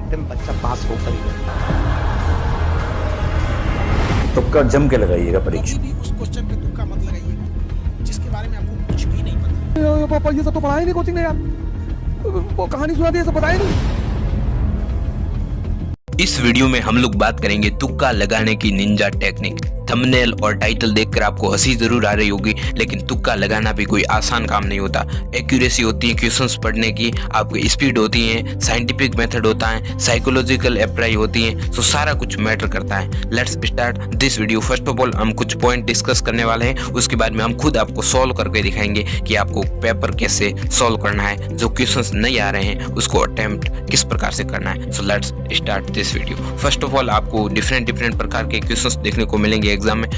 Subject में बच्चा पास होकर ही रहता है। तुक्का जम के लगाइएगा परीक्षा। कभी भी उस क्वेश्चन पे तुक्का मत लगाइएगा जिसके बारे में आपको कुछ भी नहीं पता। पापा ये सब तो पढ़ा ही नहीं कोचिंग ने यार, वो कहानी सुना दी, ये सब बताया नहीं। इस वीडियो में हम लोग बात करेंगे तुक्का लगाने की निंजा टेक्निक। थंबनेल और टाइटल देखकर आपको हंसी जरूर आ रही होगी, लेकिन तुक्का लगाना भी कोई आसान काम नहीं होता। एक्यूरेसी होती है क्वेश्चंस पढ़ने की, आपकी स्पीड होती है, साइंटिफिक मेथड होता है, साइकोलॉजिकल अप्लाई होती है, तो सारा कुछ मैटर करता है। Let's start this video. First of all हम कुछ पॉइंट डिस्कस करने वाले हैं, उसके बाद में हम खुद आपको सॉल्व करके दिखाएंगे कि आपको पेपर कैसे सॉल्व करना है, जो क्वेश्चंस नहीं आ रहे हैं उसको अटेम्प्ट किस प्रकार से करना है। So let's start this video. First of all आपको डिफरेंट प्रकार के क्वेश्चंस देखने को मिलेंगे एग्जाम में।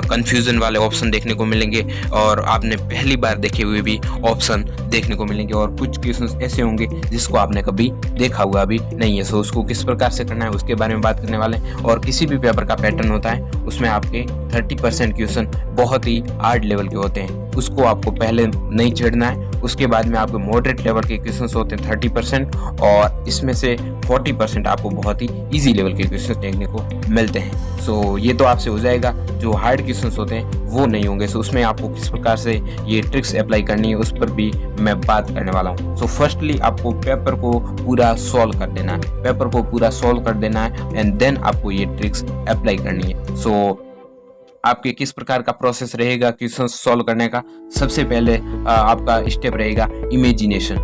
कंफ्यूजन वाले ऑप्शन देखने को मिलेंगे और आपने पहली बार देखे हुए भी ऑप्शन देखने को मिलेंगे, और कुछ क्वेश्चंस ऐसे होंगे जिसको आपने कभी देखा हुआ भी नहीं है। सो उसको किस प्रकार से करना है उसके बारे में बात करने वाले हैं। और किसी भी पेपर का पैटर्न होता है, उसमें आपके 30% क्वेश्चन बहुत ही हार्ड लेवल के होते हैं, उसको आपको पहले नहीं छेड़ना है। उसके बाद में आपको मॉडरेट लेवल के क्वेश्चंस होते हैं 30%, और इसमें से 40% आपको बहुत ही इजी लेवल के क्वेश्चंस देखने को मिलते हैं। सो ये तो आपसे हो जाएगा। जो हार्ड क्वेश्चंस होते हैं वो नहीं होंगे। सो उसमें आपको किस प्रकार से ये ट्रिक्स अप्लाई करनी है उस पर भी मैं बात करने वाला हूँ। सो फर्स्टली आपको पेपर को पूरा सॉल्व कर देना है, पेपर को पूरा सॉल्व कर देना है, एंड देन आपको ये ट्रिक्स अप्लाई करनी है। सो आपके किस प्रकार का प्रोसेस रहेगा क्वेश्चन सॉल्व करने का। सबसे पहले आपका स्टेप रहेगा इमेजिनेशन।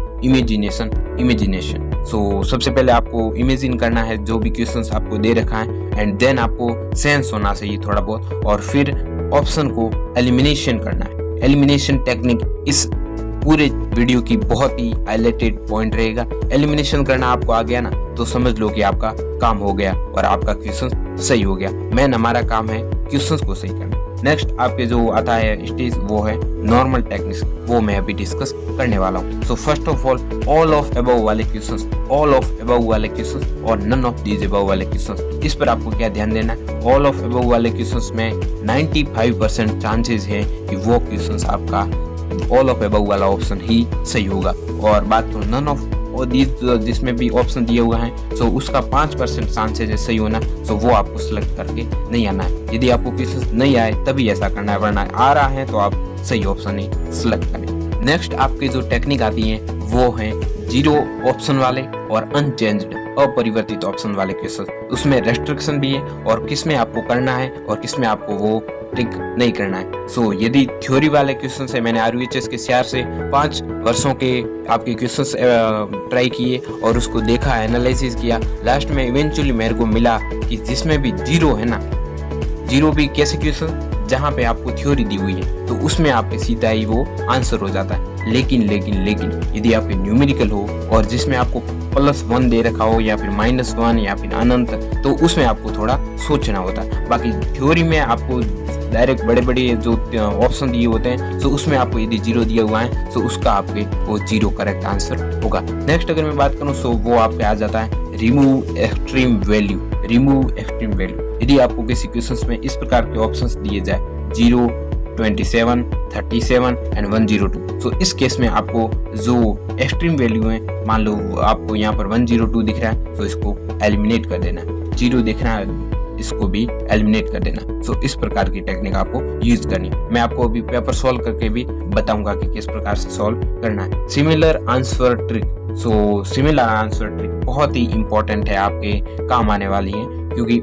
सो सबसे पहले आपको इमेजिन करना है जो भी क्वेश्चंस आपको दे रखा है, एंड देन आपको सेंस होना चाहिए थोड़ा बहुत, और फिर ऑप्शन को एलिमिनेशन करना है। एलिमिनेशन टेक्निक इस पूरे वीडियो की बहुत ही हाईलाइटेड पॉइंट रहेगा। एलिमिनेशन करना आपको आ गया ना, तो समझ लो कि आपका काम हो गया और आपका क्वेश्चन सही हो गया। हमारा काम है क्वेश्चंस को सही करना। नेक्स्ट आपके जो आता है स्टेज वो है नॉर्मल टेक्निक्स, वो मैं अभी डिस्कस करने वाला हूँ। So first of all all of above वाले क्वेश्चंस और नन ऑफ दीज अबव वाले क्वेश्चंस, इस पर आपको क्या ध्यान देना है। ऑल ऑफ अबव वाले क्वेश्चंस में 95% चांसेस है कि वो क्वेश्चंस आपका ऑल ऑफ अबव वाला ऑप्शन ही सही होगा। और बात करूँ नन ऑफ और जिसमें भी ऑप्शन दिए हुए हैं, सो उसका 5% चांसेस है सही होना। सो वो आपको सिलेक्ट करके नहीं आना है। यदि आपको क्वेश्चन नहीं आए तभी ऐसा करना है, वरना आ रहा है तो आप सही ऑप्शन ही सिलेक्ट करें। नेक्स्ट आपकी जो टेक्निक आती है वो है जीरो ऑप्शन वाले और अनचेंज्ड अपरिवर्तित ऑप्शन वाले क्वेश्चन। उसमें रेस्ट्रिक्शन भी है और किसमें आपको करना है और किसमें आपको वो ट्रिक नहीं करना है। सो यदि थ्योरी वाले क्वेश्चन से मैंने RVHS के सीआर से 5 वर्षों के आपके क्वेश्चंस ट्राई किए और उसको देखा, एनालिसिस किया, लास्ट में इवेंचुअली मेरे को मिला कि जिसमें भी जीरो है ना, जीरो भी कैसे क्वेश्चन जहाँ पे आपको थ्योरी दी हुई है तो उसमें आपके सीधा ही वो आंसर हो जाता है। लेकिन यदि आपके न्यूमेरिकल हो और जिसमें आपको +1 दे रखा हो या फिर -1 या फिर अनंत, तो उसमें आपको थोड़ा सोचना होता है। बाकी थ्योरी में आपको डायरेक्ट बड़े जो ऑप्शन दिए होते हैं, तो उसमें आपको यदि जीरो दिया हुआ है तो उसका आपके वो जीरो करेक्ट आंसर होगा। नेक्स्ट अगर मैं बात करूँ, सो वो आपके आ जाता है रिमूव एक्सट्रीम वैल्यू। यदि आपको किसी क्वेश्चंस में इस प्रकार के ऑप्शंस दिए जाए 0, 27, 37 एंड 102, तो इस केस में आपको जो एक्सट्रीम वैल्यू है, मान लो आपको यहाँ पर 102 दिख रहा है तो इसको एलिमिनेट कर देना, 0 दिख रहा है इसको भी एलिमिनेट कर देना। सो इस प्रकार की टेक्निक आपको यूज करनी है। मैं आपको अभी पेपर सॉल्व करके भी बताऊंगा कि किस प्रकार से सॉल्व करना है। Similar answer trick. So similar answer trick बहुत ही इंपॉर्टेंट है, आपके काम आने वाली है, क्योंकि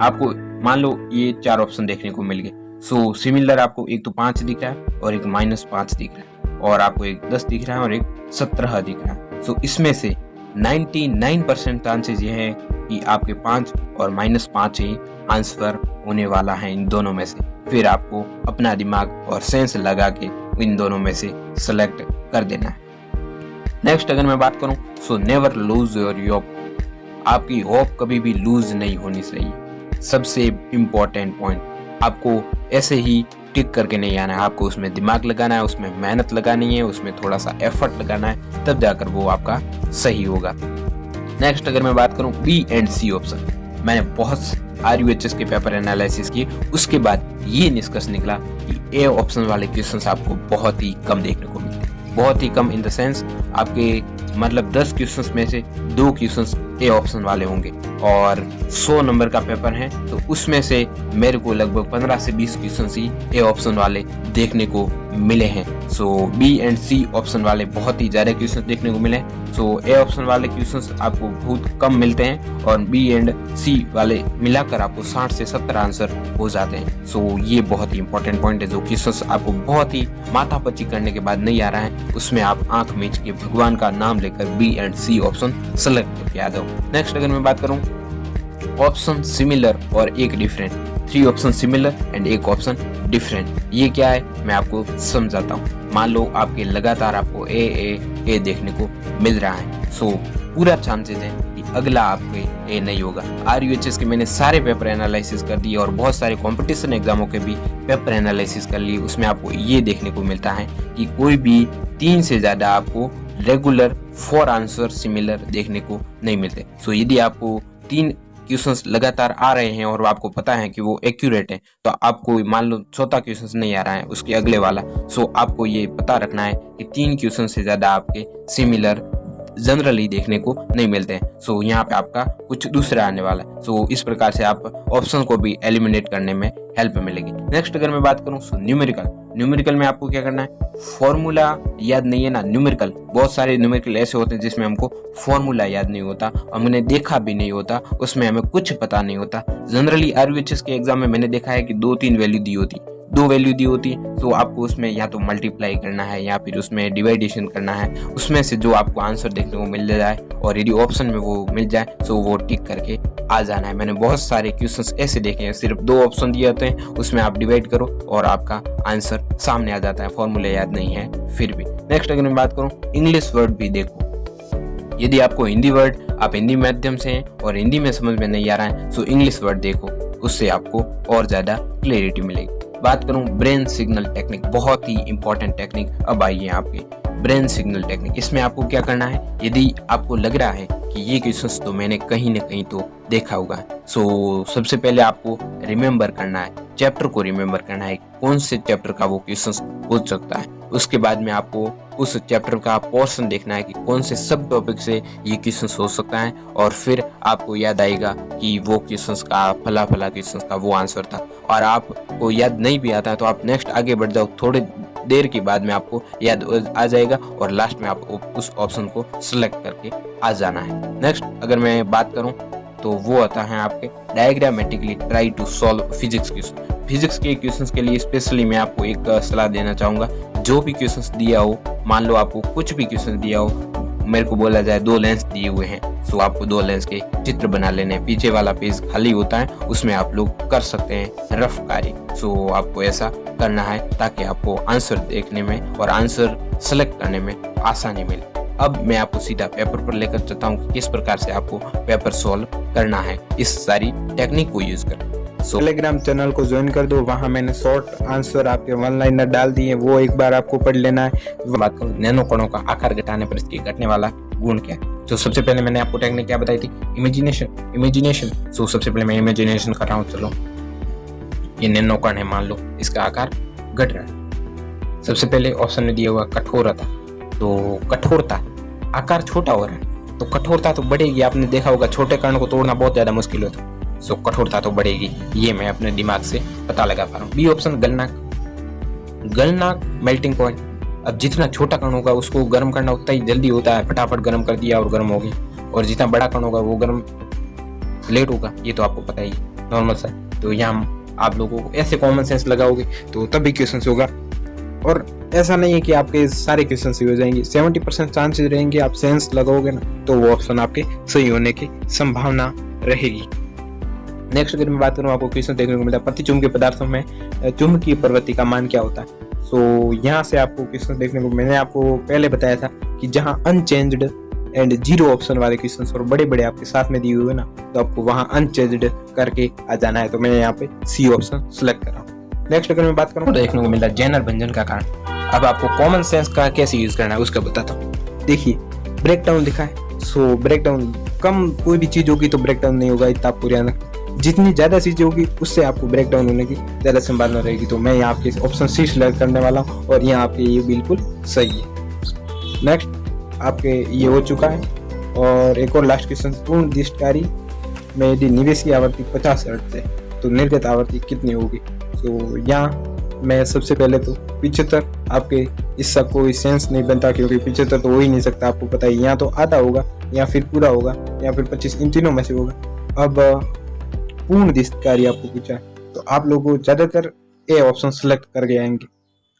आपको मान लो ये 4 ऑप्शन देखने को मिल गए। सो सिमिलर आपको एक तो 5 दिख रहा है और एक -5 दिख रहा है, और आपको एक 10 दिख रहा है और एक 17 दिख रहा है। सो इसमें से 99% चांसेस ये है कि आपके 5 और -5 ही आंसर होने वाला है इन दोनों में से। फिर आपको अपना दिमाग और सेंस लगा के इन दोनों में से सेलेक्ट कर देना है। नेक्स्ट अगर मैं बात करूं, so never lose your hope. आपकी होप कभी भी लूज नहीं होनी चाहिए। सबसे इम्पोर्टेंट पॉइंट, आपको ऐसे ही टिक करके नहीं आना है, आपको उसमें दिमाग लगाना है, उसमें मेहनत लगानी है, उसमें थोड़ा सा एफर्ट लगाना है, तब जाकर वो आपका सही होगा। नेक्स्ट अगर मैं बात करूं B एंड C ऑप्शन, मैंने बहुत RUHS के पेपर एनालिसिस किए, उसके बाद ये निष्कर्ष निकला कि A ऑप्शन वाले क्वेश्चंस आपको बहुत ही कम देखने को मिलते हैं। बहुत ही कम इन द सेंस आपके मतलब 10 क्वेश्चंस में से 2 क्वेश्चंस ए ऑप्शन वाले होंगे और 100 नंबर का पेपर है तो उसमें से मेरे को लगभग 15 से 20 क्वेश्चन ही ए ऑप्शन वाले देखने को मिले हैं। सो बी एंड सी ऑप्शन वाले बहुत ही ज़्यादा क्वेश्चन देखने को मिले हैं। सो ए ऑप्शन वाले क्वेश्चन आपको बहुत कम मिलते हैं और बी एंड सी वाले मिलाकर आपको 60 से 70 आंसर हो जाते हैं। सो ये बहुत ही इंपॉर्टेंट पॉइंट है, जो क्वेश्चन आपको बहुत ही माथापच्ची करने के बाद नहीं आ रहा है उसमें आप आंख मीच के भगवान का नाम लेकर B and C option select करके आ जाओ। नेक्स्ट अगर मैं बात करूँ ऑप्शन सिमिलर और एक डिफरेंट, 3 ऑप्शन सिमिलर एंड एक ऑप्शन डिफरेंट, ये क्या है मैं आपको समझाता हूँ। मान लो आपके लगातार आपको ए देखने को मिल रहा है, सो पूरा चांसेस है कि अगला आपके ए नहीं होगा। RUHS के मैंने सारे पेपर एनालिसिस कर दिए और बहुत सारे कंपटीशन एग्जामों के भी पेपर एनालिसिस कर लिए, उसमें आपको ये देखने को मिलता है कि कोई भी 3 से ज़्यादा आपको रेगुलर 4 आंसर सिमिलर देखने को नहीं मिलते। सो यदि आपको 3 क्वेश्चंस लगातार आ रहे हैं और आपको पता है कि वो एक्यूरेट है, तो आपको मान लो चौथा क्वेश्चंस नहीं आ रहा है उसके अगले वाला, सो आपको ये पता रखना है कि 3 क्वेश्चन से ज्यादा आपके सिमिलर जनरली देखने को नहीं मिलते हैं। सो यहाँ पे आपका कुछ दूसरा आने वाला है। सो इस प्रकार से आप ऑप्शन को भी एलिमिनेट करने में हेल्प मिलेगी। नेक्स्ट अगर मैं बात करूँ सो न्यूमेरिकल में आपको क्या करना है, फॉर्मूला याद नहीं है ना। न्यूमेरिकल बहुत सारे न्यूमेरिकल ऐसे होते हैं जिसमें हमको फॉर्मूला याद नहीं होता, हमने देखा भी नहीं होता, उसमें हमें कुछ पता नहीं होता। जनरली RUHS के एग्जाम में मैंने देखा है कि 2-3 वैल्यू दी होती, 2 वैल्यू दी होती है, तो आपको उसमें या तो मल्टीप्लाई करना है या फिर उसमें डिवाइडेशन करना है, उसमें से जो आपको आंसर देखने को मिल जाए और यदि ऑप्शन में वो मिल जाए तो वो टिक करके आ जाना है। मैंने बहुत सारे क्वेश्चंस ऐसे देखे हैं, सिर्फ 2 ऑप्शन दिए होते हैं, उसमें आप डिवाइड करो और आपका आंसर सामने आ जाता है, फॉर्मूला याद नहीं है फिर भी। नेक्स्ट अगर मैं बात करूँ इंग्लिश वर्ड भी देखो, यदि आपको हिंदी वर्ड आप हिंदी माध्यम से हैं और हिंदी में समझ में नहीं आ रहा है तो इंग्लिश वर्ड देखो, उससे आपको और ज्यादा क्लैरिटी मिलेगी। बात करूं ब्रेन सिग्नल टेक्निक, बहुत ही इंपॉर्टेंट टेक्निक अब आई है आपके ब्रेन सिग्नल टेक्निक। इसमें आपको क्या करना है, यदि आपको लग रहा है कि ये क्वेश्चंस तो मैंने कहीं ना कहीं तो देखा होगा, सो सबसे पहले आपको रिमेम्बर करना है, चैप्टर को रिमेम्बर करना है, कौन से चैप्टर का वो क्वेश्चंस हो सकता है। उसके बाद में आपको उस चैप्टर का पोर्शन देखना है कि कौन से सब टॉपिक से ये क्वेश्चंस हो सकता है और फिर आपको याद आएगा कि वो क्वेश्चंस का फला क्वेश्चंस का वो आंसर था। और आपको याद नहीं भी आता है तो आप नेक्स्ट आगे बढ़ जाओ, थोड़ी देर के बाद में आपको याद आ जाएगा और लास्ट में आपको उस ऑप्शन को सिलेक्ट करके आ जाना है। नेक्स्ट अगर मैं बात करूं तो वो आता है आपके diagrammatically try to solve physics question. Physics के क्वेश्चंस के लिए स्पेशली मैं आपको एक सलाह देना चाहूंगा, जो भी क्वेश्चंस दिया हो, मान लो आपको कुछ भी क्वेश्चन दिया हो, मेरे को बोला जाए 2 लेंस दिए हुए हैं, सो आपको 2 लेंस के चित्र बना लेने हैं, पीछे वाला पेज खाली होता है उसमें आप लोग कर सकते हैं रफ कार्य। सो आपको ऐसा करना है ताकि आपको आंसर देखने में और आंसर सेलेक्ट करने में आसानी मिले। अब मैं आपको सीधा पेपर पर लेकर चलता हूँ कि किस प्रकार से आपको पेपर सॉल्व करना है इस सारी टेक्निक को यूज कर। टेलीग्राम चैनल को ज्वाइन कर दो, वहां मैंने शॉर्ट आंसर आपके 1 लाइनर डाल दिए, वो एक बार आपको पढ़ लेना है। बात करूं नैनो कणों का आकार घटाने पर इसके घटने वाला गुण क्या है, तो सबसे पहले मैंने आपको टेक्निक क्या बताई थी, इमेजिनेशन। तो सबसे पहले मैं इमेजिनेशन कर रहा हूँ। चलो ये नैनो कण है, मान लो इसका आकार घट रहा है। सबसे पहले ऑप्शन में दिया हुआ कठोरता, तो कठोरता आकार छोटा हो रहा है तो कठोरता तो बढ़ेगी। आपने देखा होगा छोटे कण को तोड़ना बहुत ज्यादा मुश्किल होता है, सो कठोरता तो बढ़ेगी, ये मैं अपने दिमाग से पता लगा पा रहा हूँ। बी ऑप्शन गलनाक मेल्टिंग पॉइंट। अब जितना छोटा कण होगा उसको गर्म करना उतना ही जल्दी होता है, फटाफट गर्म कर दिया और गर्म हो गई, और जितना बड़ा कण होगा वो गर्म लेट होगा, ये तो आपको पता ही नॉर्मल सा। तो यहाँ आप लोगों को ऐसे कॉमन सेंस लगाओगे तो तभी क्वेश्चन होगा, और ऐसा नहीं है कि आपके सारे क्वेश्चन सही हो जाएंगे, 70% चांसेस रहेंगे। आप सेंस लगाओगे ना तो वो ऑप्शन आपके सही होने की संभावना रहेगी। नेक्स्ट अगर मैं बात करूँ, आपको क्वेश्चन देखने को मिलता है प्रतिचुंबकीय पदार्थों में चुंबकीय प्रवृत्ति का मान क्या होता है। सो यहाँ से आपको क्वेश्चन देखने को, मैंने आपको पहले बताया था कि जहाँ अनचेंज्ड एंड 0 ऑप्शन वाले क्वेश्चन और बड़े बड़े आपके साथ में दिए हुए ना, तो आपको वहाँ अनचेंज्ड करके आ जाना है। तो मैंने यहाँ पे सी ऑप्शन सिलेक्ट कर रहा हूँ। नेक्स्ट अगर मैं बात करूँ, देखने को मिलता है जेनर भंजन का कारण। अब आपको कॉमन सेंस का कैसे यूज करना है उसका बताता हूँ। देखिए ब्रेक डाउन लिखा है, सो ब्रेक डाउन कम कोई भी चीज होगी तो ब्रेक डाउन नहीं होगा, इतना आपको ध्यान रखना। जितनी ज्यादा चीजें होगी उससे आपको ब्रेक डाउन होने की ज्यादा संभावना रहेगी। तो मैं यहाँ आपके ऑप्शन सी सिलेक्ट करने वाला हूँ और यहाँ आपके ये बिल्कुल सही है। नेक्स्ट आपके ये हो चुका है और एक और लास्ट क्वेश्चन, पूर्ण दिष्टकारी में यदि निवेश की आवृत्ति 50 हर्ट्ज है तो निर्गत आवृत्ति कितनी होगी। तो यहाँ मैं सबसे पहले तो 75, आपके इसका कोई सेंस नहीं बनता क्योंकि 75 तो हो ही नहीं सकता, आपको पता है। यहाँ तो आधा होगा या फिर पूरा होगा या फिर 25, इन तीनों में से होगा। अब पूर्ण दिष्टकारी आपको पूछा तो आप लोगों ज़्यादातर ए ऑप्शन सेलेक्ट करके आएंगे।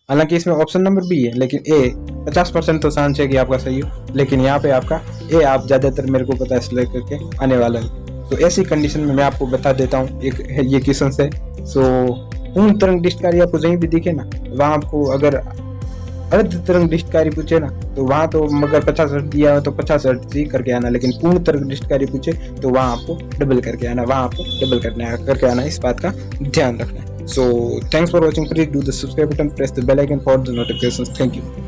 हालांकि इसमें ऑप्शन नंबर भी है लेकिन ए 50% तो चांस है कि आपका सही हो, लेकिन यहाँ पे आपका ए आप ज़्यादातर मेरे को पता है सेलेक्ट करके आने वाला है। तो ऐसी कंडीशन में मैं आपको बता देता हूँ एक ये क्वेश्चन है। सो पूर्ण तरंग दिष्टकारी आपको कहीं भी दिखे ना, वहाँ आपको अगर अर्ध तरंग दिष्टकारी पूछे ना तो वहाँ तो मगर 50 हर्ट्ज दिया हो तो 50 हर्ट्ज ही करके आना, लेकिन पूर्ण तरंग दिष्टकारी पूछे तो वहाँ आपको डबल करके आना, वहाँ आपको डबल करके आना, इस बात का ध्यान रखना है। So thanks for watching. Please do the subscribe button, press the bell icon for the notifications. Thank you.